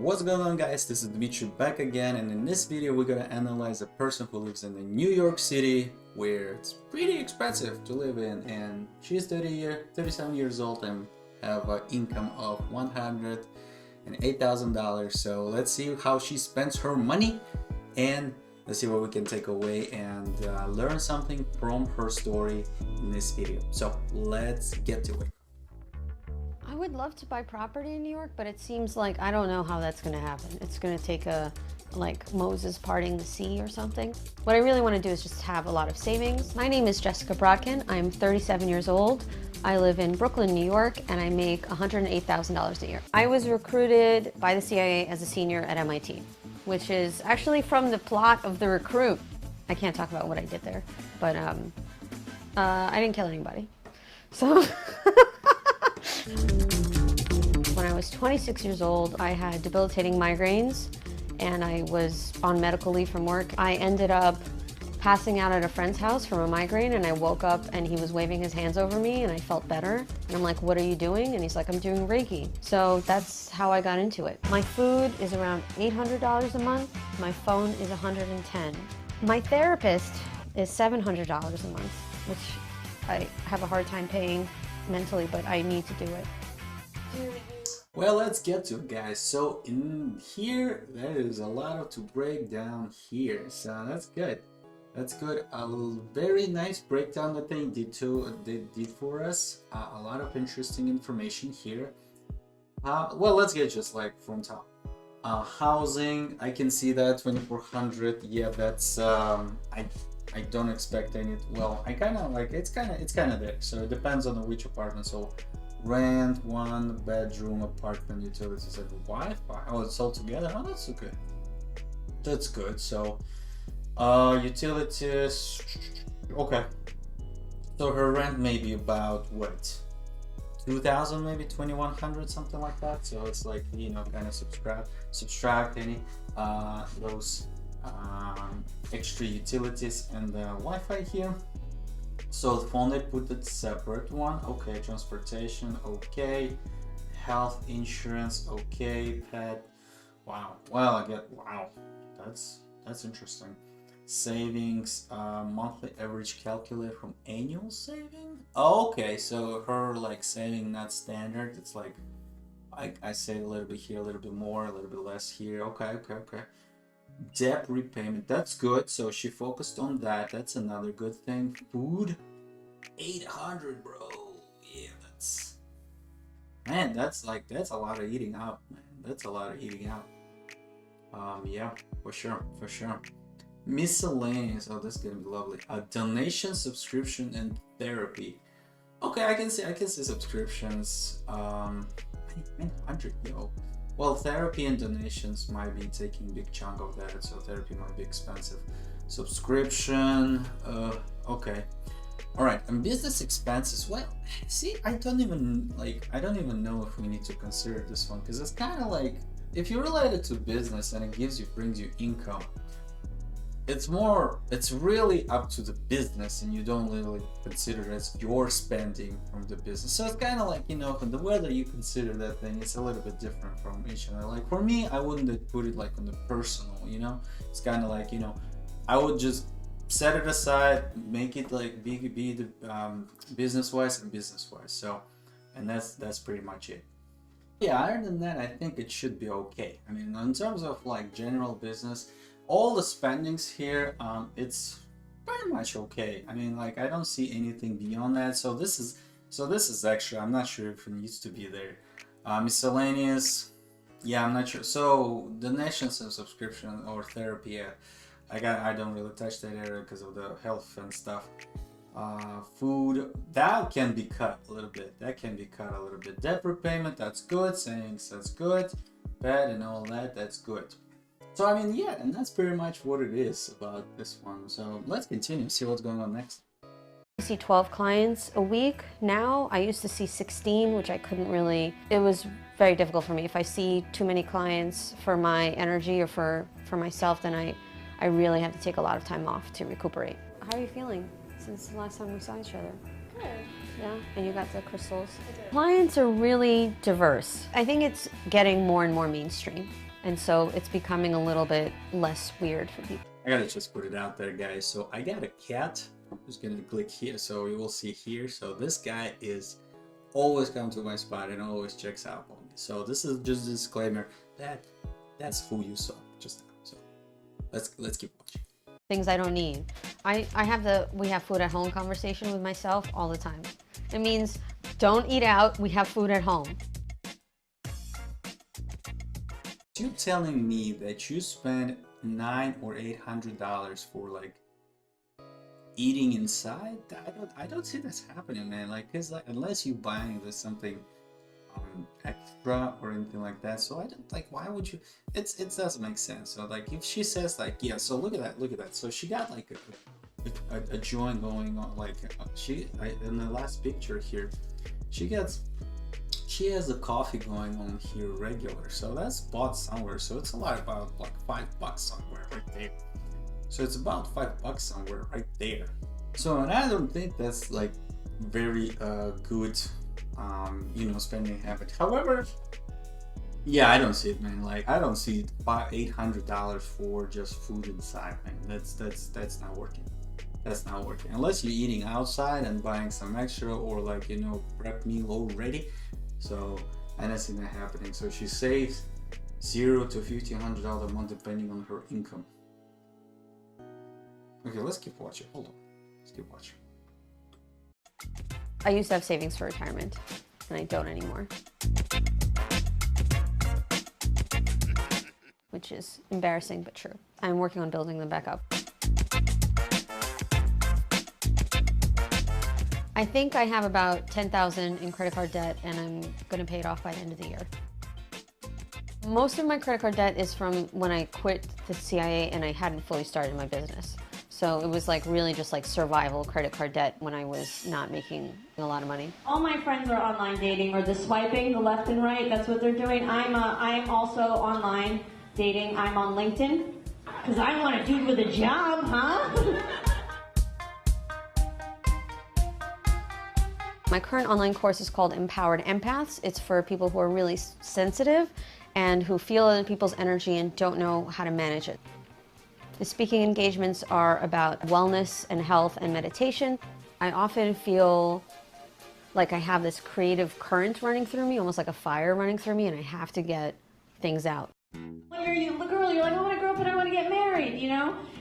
What's going on, guys? This is Dmitry back again, and in this video we're gonna analyze a person who lives in the New York City where it's pretty expensive to live in, and she's 37 years old and have an income of $108,000. So let's see how she spends her money, and let's see what we can take away and learn something from her story in this video. So let's get to it. I would love to buy property in New York, but it seems like I don't know how that's going to happen. It's going to take like Moses parting the sea or something. What I really want to do is just have a lot of savings. My name is Jessica Brodkin. I'm 37 years old. I live in Brooklyn, New York, and I make $108,000 a year. I was recruited by the CIA as a senior at MIT, which is actually from the plot of The Recruit. I can't talk about what I did there, but I didn't kill anybody. So. When I was 26 years old, I had debilitating migraines and I was on medical leave from work. I ended up passing out at a friend's house from a migraine, and I woke up and he was waving his hands over me and I felt better. And I'm like, what are you doing? And he's like, I'm doing Reiki. So that's how I got into it. My food is around $800 a month. My phone is $110. My therapist is $700 a month, which I have a hard time paying mentally, but I need to do it. Well, let's get to it, guys. So in here there is a lot to break down here, so that's good. That's good. A very nice breakdown that they did for us. A lot of interesting information here. Well, let's get just like from top. Housing, I can see that 2,400. Yeah, that's I don't expect any. Well, I kind of like it's kind of there. So it depends on which apartment. So rent, 1-bedroom apartment, utilities, and Wi-Fi. Oh, it's all together. Oh, that's okay. That's good. So utilities. Okay. So her rent may be about what? 2,000, maybe 2,100, something like that. So it's like, you know, kind of subtract any those extra utilities and the Wi-Fi here. So the phone, they put it separate one. Okay, transportation, okay, health insurance, okay, pet. Wow. Well, I get, wow, that's interesting. Savings, monthly average calculated from annual saving. Oh, okay, so her like saving not standard. It's like I save a little bit here, a little bit more, a little bit less here. Okay. Debt repayment, that's good. So she focused on that. That's another good thing. Food, 800, bro. Yeah, that's, man, that's a lot of eating out, man. That's a lot of eating out. Yeah, for sure. Miscellaneous, oh, this is gonna be lovely. A donation, subscription, and therapy. Okay, I can see subscriptions. 100, yo. Well, therapy and donations might be taking a big chunk of that, so therapy might be expensive. Subscription, okay. All right, and business expenses. Well, see, I don't even know if we need to consider this one, because it's kind of like, if you're related to business and it brings you income, it's really up to the business, and you don't really consider it as your spending from the business. So it's kind of like, you know, the whether you consider that thing, it's a little bit different from each other. Like for me, I wouldn't put it like on the personal, you know. It's kind of like, you know, I would just set it aside, make it like be the business wise and business wise. So, and that's pretty much it. Yeah, other than that, I think it should be okay. I mean, in terms of like general business, all the spendings here, it's pretty much okay. I mean, like I don't see anything beyond that. So this is actually, I'm not sure if it needs to be there. Miscellaneous, yeah, I'm not sure. So donations and subscription or therapy, yeah, I don't really touch that area because of the health and stuff. Food, that can be cut a little bit. Debt repayment, that's good. Savings, that's good. Pet and all that, that's good. So I mean, yeah, and that's pretty much what it is about this one. So let's continue, see what's going on next. I see 12 clients a week now. I used to see 16, which I couldn't really, it was very difficult for me. If I see too many clients for my energy or for myself, then I really have to take a lot of time off to recuperate. How are you feeling since the last time we saw each other? Good. Yeah, and you got the crystals. Clients are really diverse. I think it's getting more and more mainstream. And so it's becoming a little bit less weird for people. I gotta just put it out there, guys. So I got a cat. I'm just gonna click here, so you will see here. So this guy is always come to my spot and always checks out on me. So this is just a disclaimer that that's who you saw just now. So let's keep watching. Things I don't need. I have the we have food at home conversation with myself all the time. It means don't eat out, we have food at home. You telling me that you spend $900 or $800 for like eating inside? I don't see this happening, man. Like, cause like unless you buying this something extra or anything like that. So I don't like. Why would you? It doesn't make sense. So like, if she says like, yeah. So look at that. So she got like a joint going on. Like in the last picture here, she has a coffee going on here regular. So that's bought somewhere. So it's a lot about like $5 somewhere right there. So it's about $5 somewhere right there. So and I don't think that's like very good spending habit. However, yeah, I don't see it, man. Like I don't see $800 for just food inside, man. That's not working. That's not working unless you're eating outside and buying some extra or like prep meal already. So I don't see that happening. So she saves $0 to $1,500 a month depending on her income. Okay, let's keep watching. Hold on, let's keep watching. I used to have savings for retirement, and I don't anymore. Which is embarrassing, but true. I'm working on building them back up. I think I have about $10,000 in credit card debt, and I'm gonna pay it off by the end of the year. Most of my credit card debt is from when I quit the CIA and I hadn't fully started my business. So it was like really just like survival credit card debt when I was not making a lot of money. All my friends are online dating, or the swiping, the left and right, that's what they're doing. I'm also online dating. I'm on LinkedIn, because I want a dude with a job, huh? My current online course is called Empowered Empaths. It's for people who are really sensitive and who feel other people's energy and don't know how to manage it. The speaking engagements are about wellness and health and meditation. I often feel like I have this creative current running through me, almost like a fire running through me, and I have to get things out. When you're the girl, you're like, I want to grow up and I want to get married,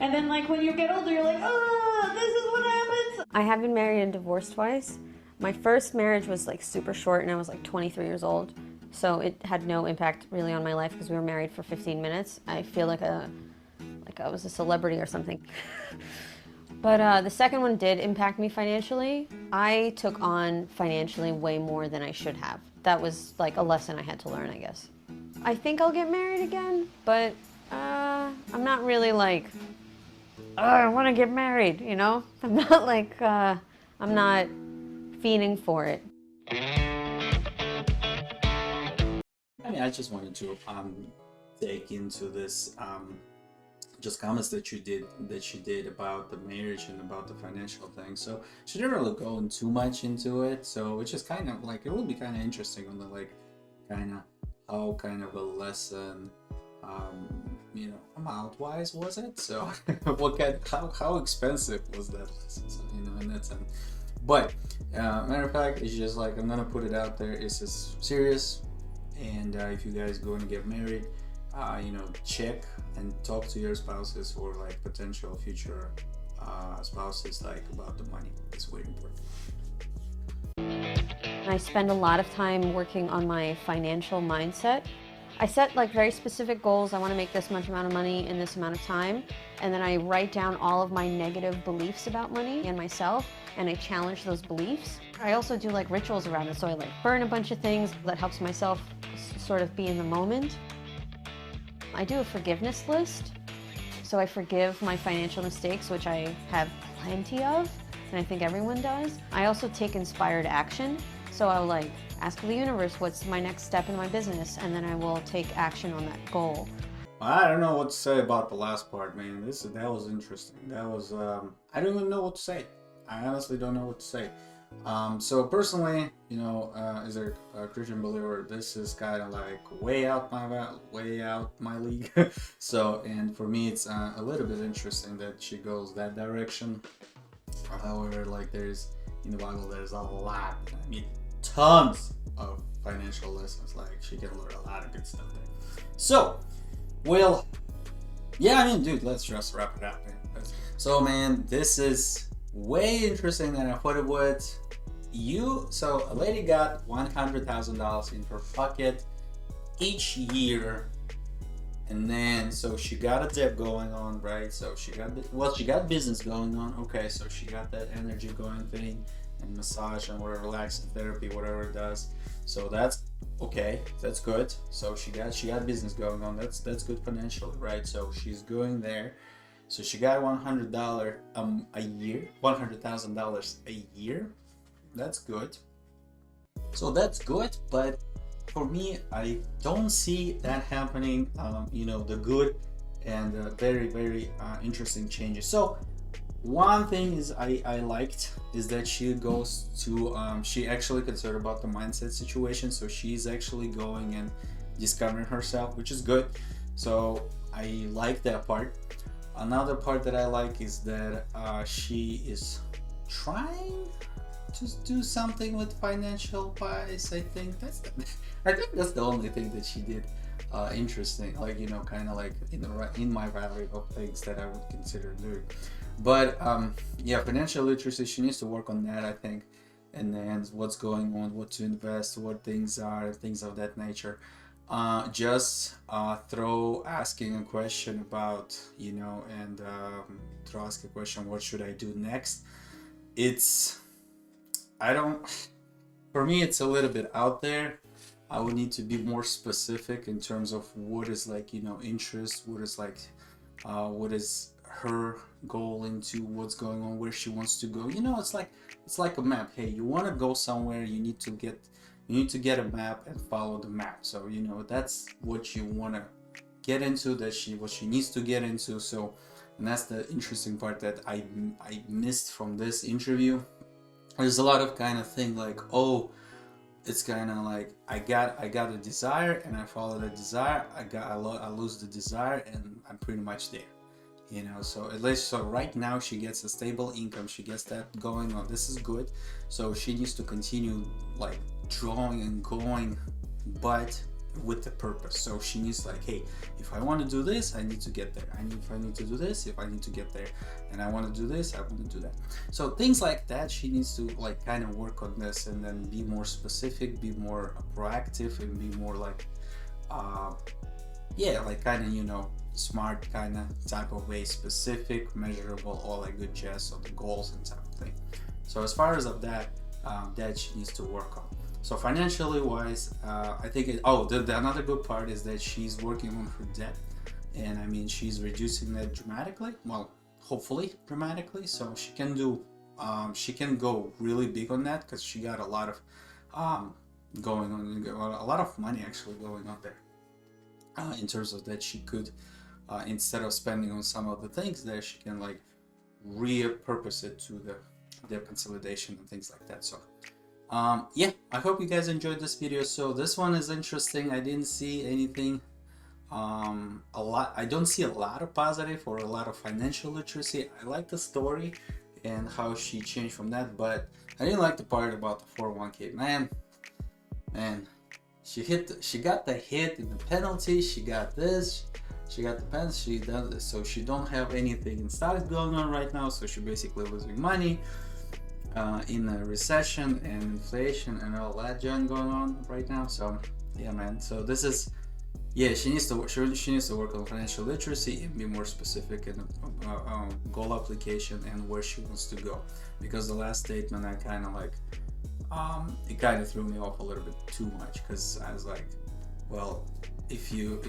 And then like when you get older, you're like, oh, this is what happens. I have been married and divorced twice. My first marriage was like super short and I was like 23 years old. So it had no impact really on my life because we were married for 15 minutes. I feel like I was a celebrity or something. But the second one did impact me financially. I took on financially way more than I should have. That was like a lesson I had to learn, I guess. I think I'll get married again, but I'm not really like, oh, I want to get married, I'm not like, I'm not fiending for it. I just wanted to take into this just comments that she did about the marriage and about the financial thing. So she didn't really go in too much into it. So it's just kind of like, it will be kind of interesting on the like how kind of a lesson amount wise was it. So how expensive was that lesson? So, in that sense. But matter of fact, it's just like I'm gonna put it out there. It's just serious. And if you guys going to get married, check and talk to your spouses or like potential future spouses like about the money. It's very important. I spend a lot of time working on my financial mindset. I set like very specific goals. I want to make this much amount of money in this amount of time. And then I write down all of my negative beliefs about money and myself, and I challenge those beliefs. I also do like rituals around it. So I like burn a bunch of things that helps myself sort of be in the moment. I do a forgiveness list. So I forgive my financial mistakes, which I have plenty of, and I think everyone does. I also take inspired action. So I'll like ask the universe, what's my next step in my business? And then I will take action on that goal. I don't know what to say about the last part, man. That was interesting. That was, I don't even know what to say. I honestly don't know what to say. So personally, as a Christian believer, this is kind of like way out my league. So, and for me, it's a little bit interesting that she goes that direction. However, like there's in the Bible, there's a lot. I mean, tons of financial lessons. Like she can learn a lot of good stuff there. So, well, yeah, I mean, dude, let's just wrap it up, man. So, man, this is way interesting than I thought it would. So a lady got $100,000 in her pocket each year, and then so she got a debt going on, right? So she got business going on. Okay, so she got that energy going thing and massage and whatever, relaxing therapy, whatever it does. So that's okay, that's good. So she got business going on. That's good financially, right? So she's going there. So she got $100 a year, $100,000 a year. That's good. So that's good, but for me, I don't see that happening. The good and very, very interesting changes. So one thing is I liked is that she goes to she actually concerned about the mindset situation. So she's actually going and discovering herself, which is good. So I like that part. Another part that I like is that she is trying to do something with financial wise. I think that's the only thing that she did interesting, like kind of like in my valley of things that I would consider doing. But yeah, financial literacy, she needs to work on that, I think. And then what's going on, what to invest, what things are, things of that nature. Just throw asking a question about and throw ask a question, what should I do next? For me, it's a little bit out there. I would need to be more specific in terms of what is like interest, what is like what is her goal into, what's going on, where she wants to go. It's like a map. Hey, you want to go somewhere, you need to get a map and follow the map. So that's what you want to get into, what she needs to get into. So, and that's the interesting part that I missed from this interview. There's a lot of kind of thing like, oh, it's kind of like I got a desire and I follow the desire. I lose the desire and I'm pretty much there. So at least so right now she gets a stable income, she gets that going on. This is good. So she needs to continue like drawing and going, but with the purpose. So she needs like, hey, if I want to do this, I need to get there. If I need to do this, if I need to get there, and I want to do this, I want to do that. So things like that, she needs to like kind of work on this and then be more specific, be more proactive, and be more like like kind of smart kind of type of way, specific, measurable, all that good jazz, so the goals and type of thing. So as far as of that she needs to work on. So financially wise, I think the another good part is that she's working on her debt, and I mean she's reducing that dramatically. Well, hopefully dramatically, so she can do she can go really big on that because she got a lot of going on, a lot of money actually going on there. In terms of that, she could instead of spending on some of the things there, she can like repurpose it to the consolidation and things like that. So yeah, I hope you guys enjoyed this video. So this one is interesting. I didn't see anything I don't see a lot of positive or a lot of financial literacy. I like the story and how she changed from that, but I didn't like the part about the 401k. Man, she got the hit in the penalty, she got this, she got the penalty, she does this. So she don't have anything in stocks going on right now, so she basically losing money in a recession and inflation and all that junk going on right now. So yeah, man, so this is, yeah, she needs to work on financial literacy and be more specific in goal application and where she wants to go, because the last statement I kind of like it kind of threw me off a little bit too much, because I was like, well, if you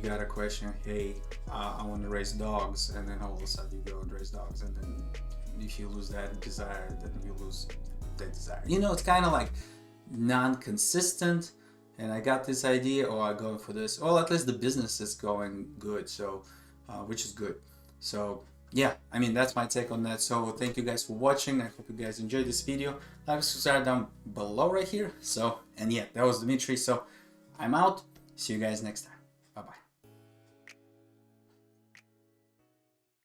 got a question, hey, I want to raise dogs, and then all of a sudden you go and raise dogs, and then if you lose that desire, then you lose that desire. It's kind of like non-consistent. And I got this idea, or I'm going for this. Well, at least the business is going good, so which is good. So yeah, I mean, that's my take on that. So thank you guys for watching. I hope you guys enjoyed this video. Like, subscribe down below right here. So, and yeah, that was Dimitri. So I'm out. See you guys next time.